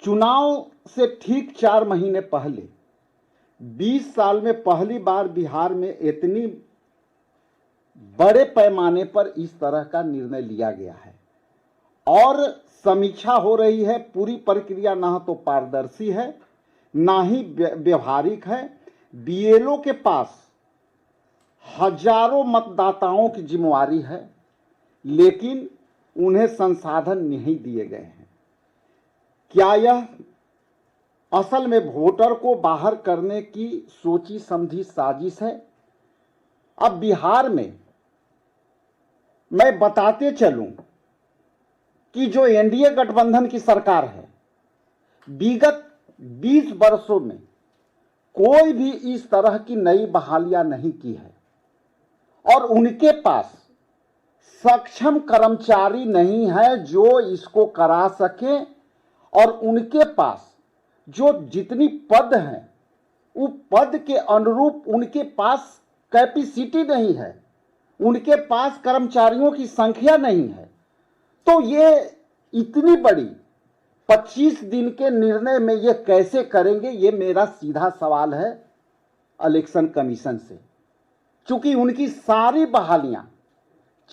चुनाव से ठीक 4 महीने पहले 20 साल में पहली बार बिहार में इतनी बड़े पैमाने पर इस तरह का निर्णय लिया गया है और समीक्षा हो रही है। पूरी प्रक्रिया ना तो पारदर्शी है ना ही व्यवहारिक है। बीएलओ के पास हजारों मतदाताओं की जिम्मेवारी है, लेकिन उन्हें संसाधन नहीं दिए गए हैं। क्या यह असल में वोटर को बाहर करने की सोची समझी साजिश है? अब बिहार में मैं बताते चलूं कि जो एनडीए गठबंधन की सरकार है, विगत 20 वर्षों में कोई भी इस तरह की नई बहालियां नहीं की है और उनके पास सक्षम कर्मचारी नहीं है जो इसको करा सके और उनके पास जो जितनी पद हैं वो पद के अनुरूप उनके पास कैपेसिटी नहीं है, उनके पास कर्मचारियों की संख्या नहीं है। तो ये इतनी बड़ी 25 दिन के निर्णय में ये कैसे करेंगे, ये मेरा सीधा सवाल है इलेक्शन कमीशन से। चूंकि उनकी सारी बहालियां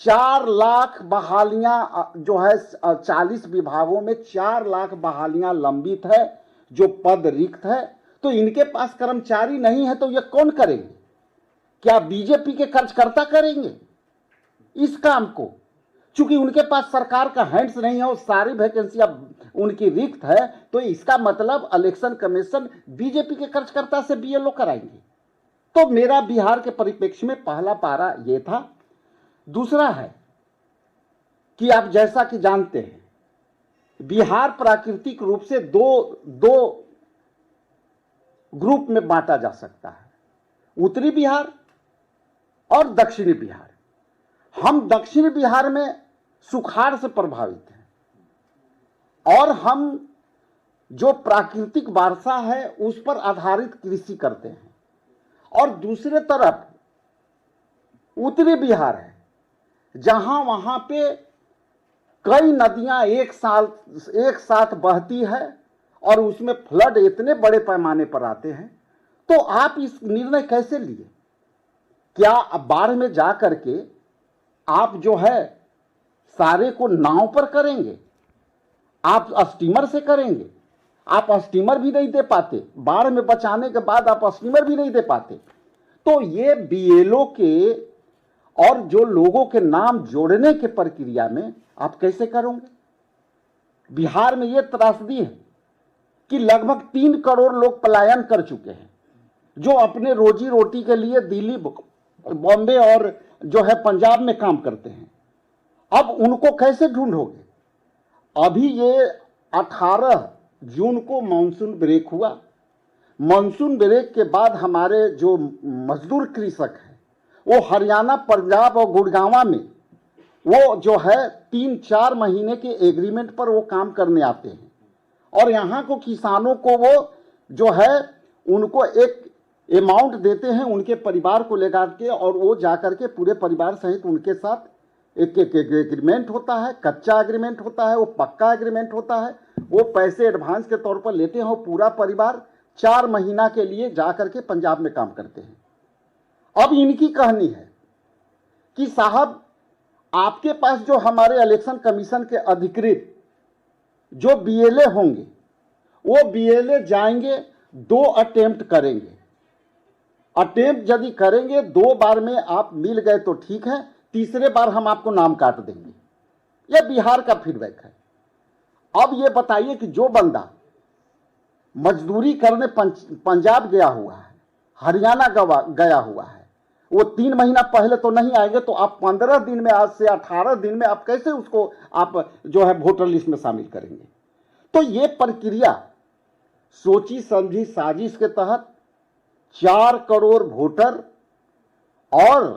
4 लाख बहालियां जो है 40 विभागों में 4 लाख बहालियां लंबित है, जो पद रिक्त है। तो इनके पास कर्मचारी नहीं है तो ये कौन करेंगे? क्या बीजेपी के कार्यकर्ता करेंगे इस काम को? चूंकि उनके पास सरकार का हैंड्स नहीं है और सारी वैकेंसियां उनकी रिक्त है, तो इसका मतलब इलेक्शन कमीशन बीजेपी के कार्यकर्ता से बीएलओ कराएंगे। तो मेरा बिहार के परिप्रेक्ष्य में पहला पारा यह था। दूसरा है कि आप जैसा कि जानते हैं, बिहार प्राकृतिक रूप से दो ग्रुप में बांटा जा सकता है, उत्तरी बिहार और दक्षिणी बिहार। हम दक्षिणी बिहार में सुखाड़ से प्रभावित हैं और हम जो प्राकृतिक वर्षा है उस पर आधारित कृषि करते हैं, और दूसरे तरफ उत्तरी बिहार है जहां वहां पे कई नदियां एक साथ बहती है और उसमें फ्लड इतने बड़े पैमाने पर आते हैं। तो आप इस निर्णय कैसे लिए? क्या बाढ़ में जा करके आप जो है सारे को नाव पर करेंगे? आप स्टीमर से करेंगे? आप स्टीमर भी नहीं दे पाते, बाढ़ में बचाने के बाद आप स्टीमर भी नहीं दे पाते। तो ये बीएलओ के और जो लोगों के नाम जोड़ने के प्रक्रिया में आप कैसे करोगे? बिहार में ये त्रासदी है कि लगभग 3 करोड़ लोग पलायन कर चुके हैं, जो अपने रोजी रोटी के लिए दिल्ली, बॉम्बे और जो है पंजाब में काम करते हैं। अब उनको कैसे ढूंढोगे? अभी ये 18 जून को मानसून ब्रेक हुआ। मानसून ब्रेक के बाद हमारे जो मजदूर कृषक हैं वो हरियाणा, पंजाब और गुड़गांव में वो जो है 3-4 महीने के एग्रीमेंट पर वो काम करने आते हैं और यहाँ को किसानों को वो जो है उनको एक अमाउंट देते हैं उनके परिवार को लेकर के, और वो जाकर के पूरे परिवार सहित उनके साथ एक एग्रीमेंट होता है, कच्चा एग्रीमेंट होता है, वो पक्का एग्रीमेंट होता है। वो पैसे एडवांस के तौर पर लेते हैं और पूरा परिवार 4 महीना के लिए जाकर के पंजाब में काम करते हैं। अब इनकी कहानी है कि साहब आपके पास जो हमारे इलेक्शन कमीशन के अधिकृत जो बीएलए होंगे, वो बीएलए जाएंगे, 2 अटेम्प्ट करेंगे। अटेम्प्ट यदि करेंगे 2 बार में आप मिल गए तो ठीक है, तीसरे बार हम आपको नाम काट देंगे। यह बिहार का फीडबैक है। अब ये बताइए कि जो बंदा मजदूरी करने पंजाब गया हुआ है, हरियाणा गया हुआ है, वो 3 महीना पहले तो नहीं आएंगे, तो आप 15 दिन में, आज से 18 दिन में आप कैसे उसको आप जो है वोटर लिस्ट में शामिल करेंगे? तो ये प्रक्रिया सोची समझी साजिश के तहत 4 करोड़ वोटर और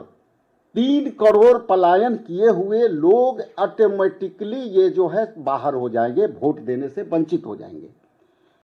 3 करोड़ पलायन किए हुए लोग ऑटोमेटिकली ये जो है बाहर हो जाएंगे, वोट देने से वंचित हो जाएंगे।